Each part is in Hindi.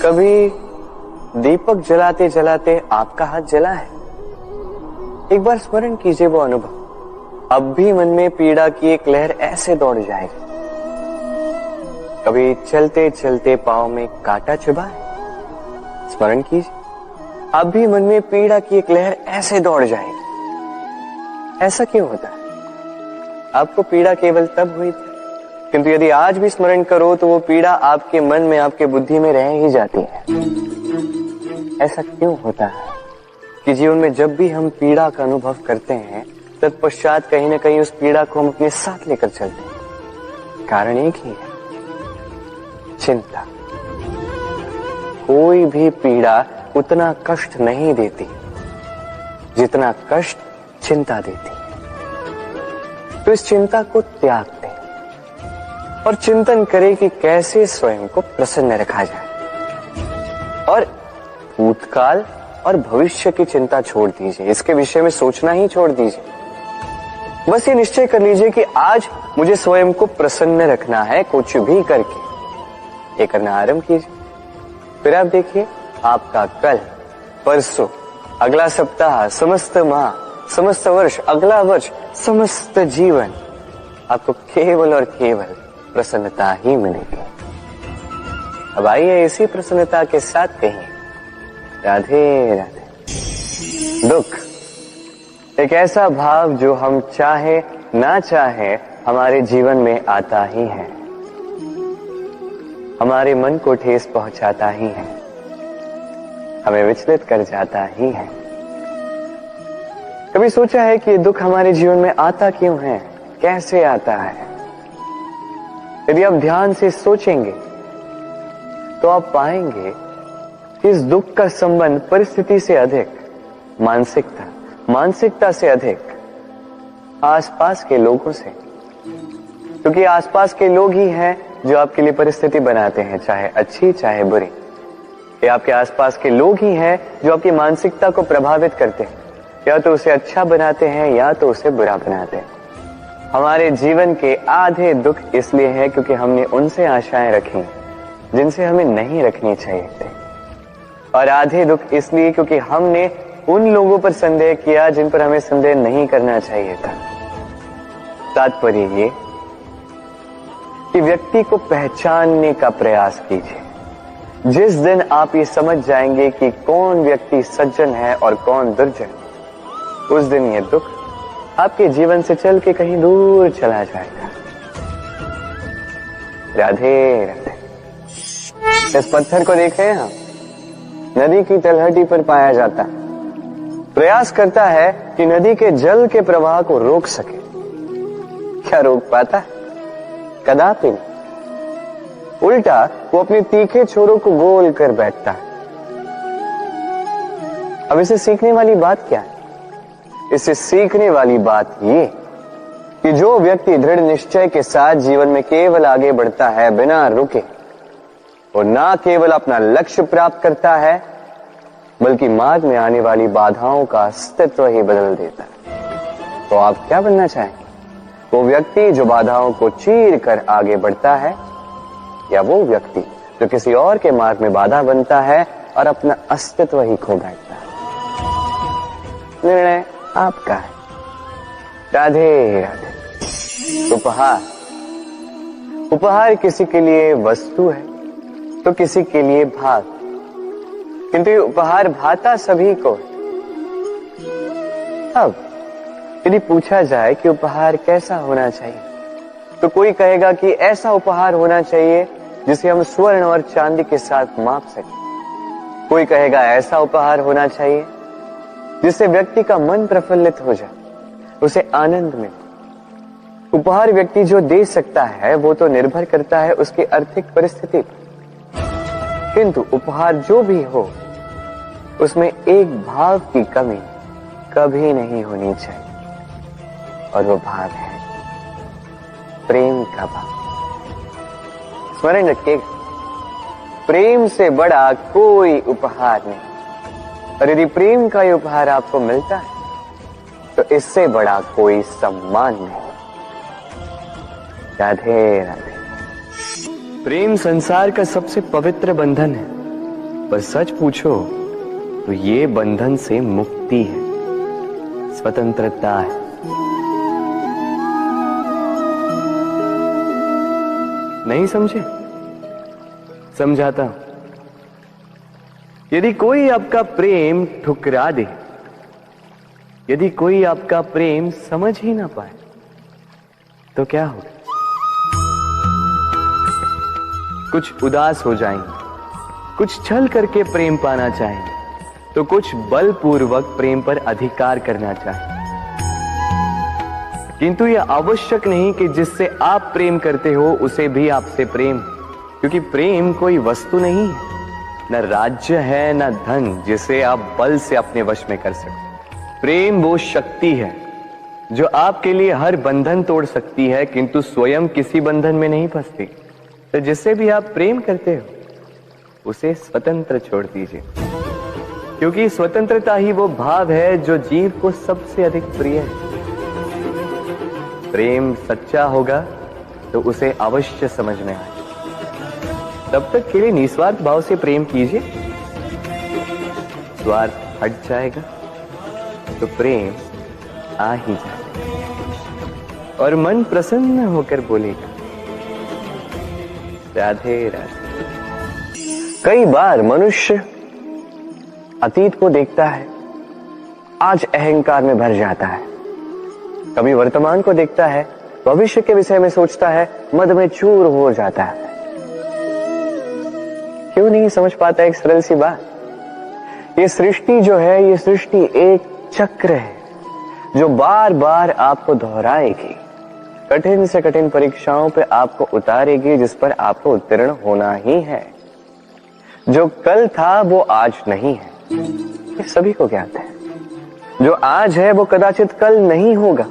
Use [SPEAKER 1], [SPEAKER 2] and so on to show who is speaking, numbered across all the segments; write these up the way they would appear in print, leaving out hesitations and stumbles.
[SPEAKER 1] कभी दीपक जलाते जलाते आपका हाथ जला है? एक बार स्मरण कीजिए वो अनुभव। अब भी मन में पीड़ा की एक लहर ऐसे दौड़ जाएगी। कभी चलते चलते पांव में कांटा चुभा है? स्मरण कीजिए, अब भी मन में पीड़ा की एक लहर ऐसे दौड़ जाएगी। ऐसा क्यों होता है? आपको पीड़ा केवल तब हुई थी, किंतु यदि आज भी स्मरण करो तो वो पीड़ा आपके मन में, आपके बुद्धि में रह ही जाती है। ऐसा क्यों होता है कि जीवन में जब भी हम पीड़ा का अनुभव करते हैं, तत्पश्चात कहीं ना कहीं उस पीड़ा को हम अपने साथ लेकर चलते हैं? कारण एक ही है, चिंता। कोई भी पीड़ा उतना कष्ट नहीं देती जितना कष्ट चिंता देती है। तो इस चिंता को त्याग दें और चिंतन करें कि कैसे स्वयं को प्रसन्न रखा जाए। और भूतकाल और भविष्य की चिंता छोड़ दीजिए, इसके विषय में सोचना ही छोड़ दीजिए। बस ये निश्चय कर लीजिए कि आज मुझे स्वयं को प्रसन्न रखना है, कुछ भी करके। ये करना आरंभ कीजिए। फिर आप देखिए, आपका कल, परसों, अगला सप्ताह, समस्त माह, समस्त वर्ष, अगला वर्ष, समस्त जीवन आपको केवल और केवल प्रसन्नता ही मिलेगी। अब आइए इसी प्रसन्नता के साथ कहें राधे राधे। दुख एक ऐसा भाव जो हम चाहे ना चाहे हमारे जीवन में आता ही है, हमारे मन को ठेस पहुंचाता ही है, हमें विचलित कर जाता ही है। कभी सोचा है कि दुख हमारे जीवन में आता क्यों है, कैसे आता है? यदि आप ध्यान से सोचेंगे तो आप पाएंगे कि इस दुख का संबंध परिस्थिति से अधिक मानसिकता से अधिक आसपास के लोगों से। क्योंकि आसपास के लोग ही हैं जो आपके लिए परिस्थिति बनाते हैं, चाहे अच्छी चाहे बुरी। ये आपके आसपास के लोग ही हैं जो आपकी मानसिकता को प्रभावित करते हैं, या तो उसे अच्छा बनाते हैं या तो उसे बुरा बनाते हैं। हमारे जीवन के आधे दुख इसलिए है क्योंकि हमने उनसे आशाएं रखी जिनसे हमें नहीं रखनी चाहिए थी, और आधे दुख इसलिए क्योंकि हमने उन लोगों पर संदेह किया जिन पर हमें संदेह नहीं करना चाहिए था। तात्पर्य ये कि व्यक्ति को पहचानने का प्रयास कीजिए। जिस दिन आप ये समझ जाएंगे कि कौन व्यक्ति सज्जन है और कौन दुर्जन, उस दिन ये दुख आपके जीवन से चल के कहीं दूर चला जाएगा। राधे राधे। इस पत्थर को देख रहे हैं हम, नदी की तलहटी पर पाया जाता है। प्रयास करता है कि नदी के जल के प्रवाह को रोक सके। क्या रोक पाता है? कदापि नहीं। उल्टा वो अपने तीखे छोरों को गोल कर बैठता है। अब इसे सीखने वाली बात क्या है? इससे सीखने वाली बात ये कि जो व्यक्ति दृढ़ निश्चय के साथ जीवन में केवल आगे बढ़ता है बिना रुके, और ना केवल अपना लक्ष्य प्राप्त करता है बल्कि मार्ग में आने वाली बाधाओं का अस्तित्व ही बदल देता है। तो आप क्या बनना चाहेंगे? वो व्यक्ति जो बाधाओं को चीर कर आगे बढ़ता है, या वो व्यक्ति जो किसी और के मार्ग में बाधा बनता है और अपना अस्तित्व ही खो बैठता है? निर्णय आपका है। राधे राधे। उपहार किसी के लिए वस्तु है तो किसी के लिए भाग, किंतु ये उपहार भाता सभी को। अब यदि पूछा जाए कि उपहार कैसा होना चाहिए, तो कोई कहेगा कि ऐसा उपहार होना चाहिए जिसे हम स्वर्ण और चांदी के साथ माप सकें। कोई कहेगा ऐसा उपहार होना चाहिए जिससे व्यक्ति का मन प्रफुल्लित हो जाए, उसे आनंद मिले। उपहार व्यक्ति जो दे सकता है वो तो निर्भर करता है उसकी आर्थिक परिस्थिति पर, किंतु उपहार जो भी हो उसमें एक भाव की कमी कभी नहीं होनी चाहिए, और वो भाव है प्रेम का भाव। स्मरण रखिएगा, प्रेम से बड़ा कोई उपहार नहीं। और यदि प्रेम का ये उपहार आपको मिलता है तो इससे बड़ा कोई सम्मान नहीं। राधे राधे। प्रेम संसार का सबसे पवित्र बंधन है, पर सच पूछो तो ये बंधन से मुक्ति है, स्वतंत्रता है। नहीं समझे? समझाता हूं। यदि कोई आपका प्रेम ठुकरा दे, यदि कोई आपका प्रेम समझ ही ना पाए, तो क्या होगा? कुछ उदास हो जाएंगे, कुछ छल करके प्रेम पाना चाहेंगे, तो कुछ बलपूर्वक प्रेम पर अधिकार करना चाहेंगे। किंतु यह आवश्यक नहीं कि जिससे आप प्रेम करते हो उसे भी आपसे प्रेम, क्योंकि प्रेम कोई वस्तु नहीं है, न राज्य है न धन जिसे आप बल से अपने वश में कर सकते। प्रेम वो शक्ति है जो आपके लिए हर बंधन तोड़ सकती है, किंतु स्वयं किसी बंधन में नहीं फंसती। तो जिससे भी आप प्रेम करते हो उसे स्वतंत्र छोड़ दीजिए, क्योंकि स्वतंत्रता ही वो भाव है जो जीव को सबसे अधिक प्रिय है। प्रेम सच्चा होगा तो उसे अवश्य समझ में आए। तब तक के लिए निस्वार्थ भाव से प्रेम कीजिए, स्वार्थ हट जाएगा तो प्रेम आ ही जाएगा और मन प्रसन्न होकर बोलेगा, राधे राधे। कई बार मनुष्य अतीत को देखता है, आज अहंकार में भर जाता है। कभी वर्तमान को देखता है, भविष्य के विषय में सोचता है, मद में चूर हो जाता है। क्यों नहीं समझ पाता एक सरल सी बात? ये सृष्टि जो है, ये सृष्टि एक चक्र है जो बार बार आपको दोहराएगी, कठिन से कठिन परीक्षाओं पे आपको उतारेगी, जिस पर आपको उत्तीर्ण होना ही है। जो कल था वो आज नहीं है, ये सभी को ज्ञात है। जो आज है वो कदाचित कल नहीं होगा,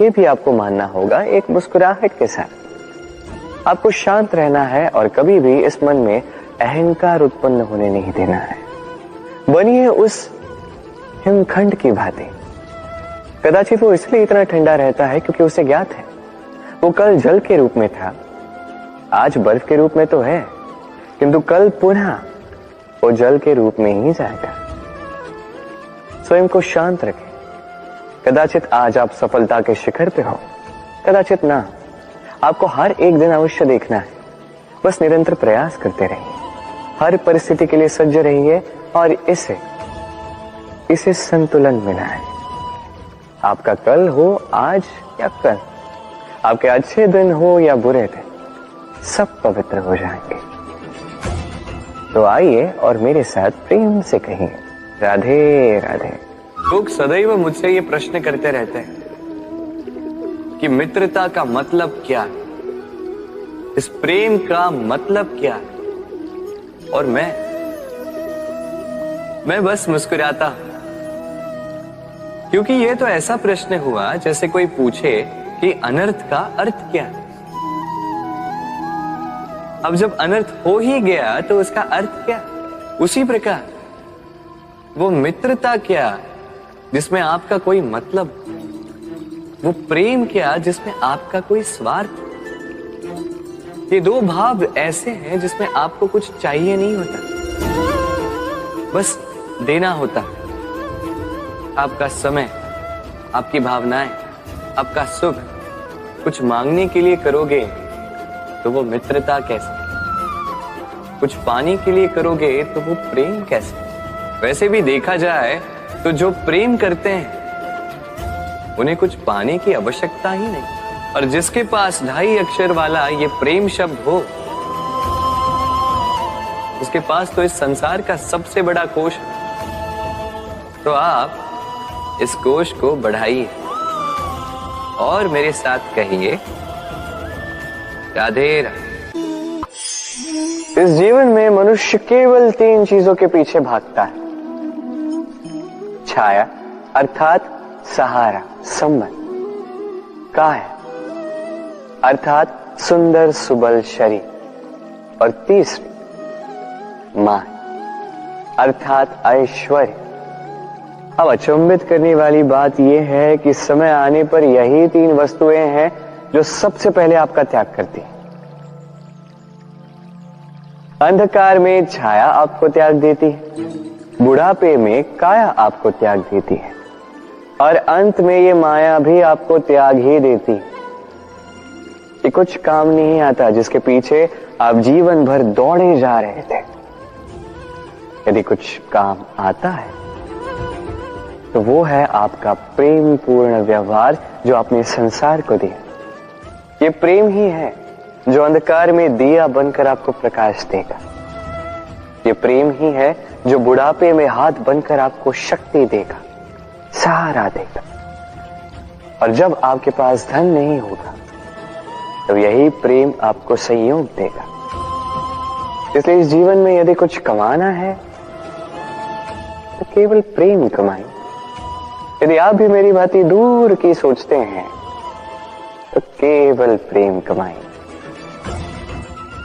[SPEAKER 1] ये भी आपको मानना होगा। एक मुस्कुराहट के साथ आपको शांत रहना है और कभी भी इस मन में अहंकार उत्पन्न होने नहीं देना है। बनिए उस हिमखंड की भांति। कदाचित वो इसलिए इतना ठंडा रहता है क्योंकि उसे ज्ञात है वो कल जल के रूप में था, आज बर्फ के रूप में तो है, किंतु कल पुनः वो जल के रूप में ही जाएगा। स्वयं को शांत रखें। कदाचित आज आप सफलता के शिखर पे हो, कदाचित ना। आपको हर एक दिन अवश्य देखना है, बस निरंतर प्रयास करते रहिए, हर परिस्थिति के लिए सज्ज रहिए और इसे संतुलन मिला है। आपका कल हो आज या कल, आपके अच्छे दिन हो या बुरे दिन, सब पवित्र हो जाएंगे। तो आइए और मेरे साथ प्रेम से कहिए, राधे राधे। लोग सदैव मुझसे ये प्रश्न करते रहते हैं कि मित्रता का मतलब क्या है, इस प्रेम का मतलब क्या है, और मैं बस मुस्कुराता हूं, क्योंकि ये तो ऐसा प्रश्न हुआ जैसे कोई पूछे कि अनर्थ का अर्थ क्या है। अब जब अनर्थ हो ही गया तो उसका अर्थ क्या? उसी प्रकार वो मित्रता क्या जिसमें आपका कोई मतलब, वो प्रेम क्या जिसमें आपका कोई स्वार्थ। ये दो भाव ऐसे हैं जिसमें आपको कुछ चाहिए नहीं होता, बस देना होता है। आपका समय, आपकी भावनाएं, आपका सुख कुछ मांगने के लिए करोगे तो वो मित्रता कैसे? कुछ पाने के लिए करोगे तो वो प्रेम कैसे? वैसे भी देखा जाए तो जो प्रेम करते हैं उन्हें कुछ पाने की आवश्यकता ही नहीं, और जिसके पास 2.5 अक्षर वाला ये प्रेम शब्द हो, उसके पास तो इस संसार का सबसे बड़ा कोश है। तो आप इस कोश को बढ़ाइए और मेरे साथ कहिए, राधे राधे। इस जीवन में मनुष्य केवल 3 चीजों के पीछे भागता है, छाया अर्थात सहारा, संबंध, काया अर्थात सुंदर सुबल शरीर, और तीसरी मान अर्थात ऐश्वर्य। अब अचंभित करने वाली बात यह है कि समय आने पर यही 3 वस्तुएं हैं जो सबसे पहले आपका त्याग करती हैं। अंधकार में छाया आपको त्याग देती है, बुढ़ापे में काया आपको त्याग देती है, और अंत में ये माया भी आपको त्याग ही देती है। ये कुछ काम नहीं आता जिसके पीछे आप जीवन भर दौड़े जा रहे थे। यदि कुछ काम आता है तो वो है आपका प्रेम पूर्ण व्यवहार जो आपने संसार को दिया। ये प्रेम ही है जो अंधकार में दिया बनकर आपको प्रकाश देगा। ये प्रेम ही है जो बुढ़ापे में हाथ बनकर आपको शक्ति देगा, सहारा देगा। और जब आपके पास धन नहीं होगा तो यही प्रेम आपको संयोग देगा। इसलिए इस जीवन में यदि कुछ कमाना है तो केवल प्रेम कमाएं। यदि आप भी मेरी बातें दूर की सोचते हैं तो केवल प्रेम कमाएं,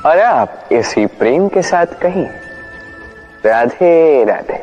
[SPEAKER 1] और आप इसी प्रेम के साथ कहिए राधे राधे।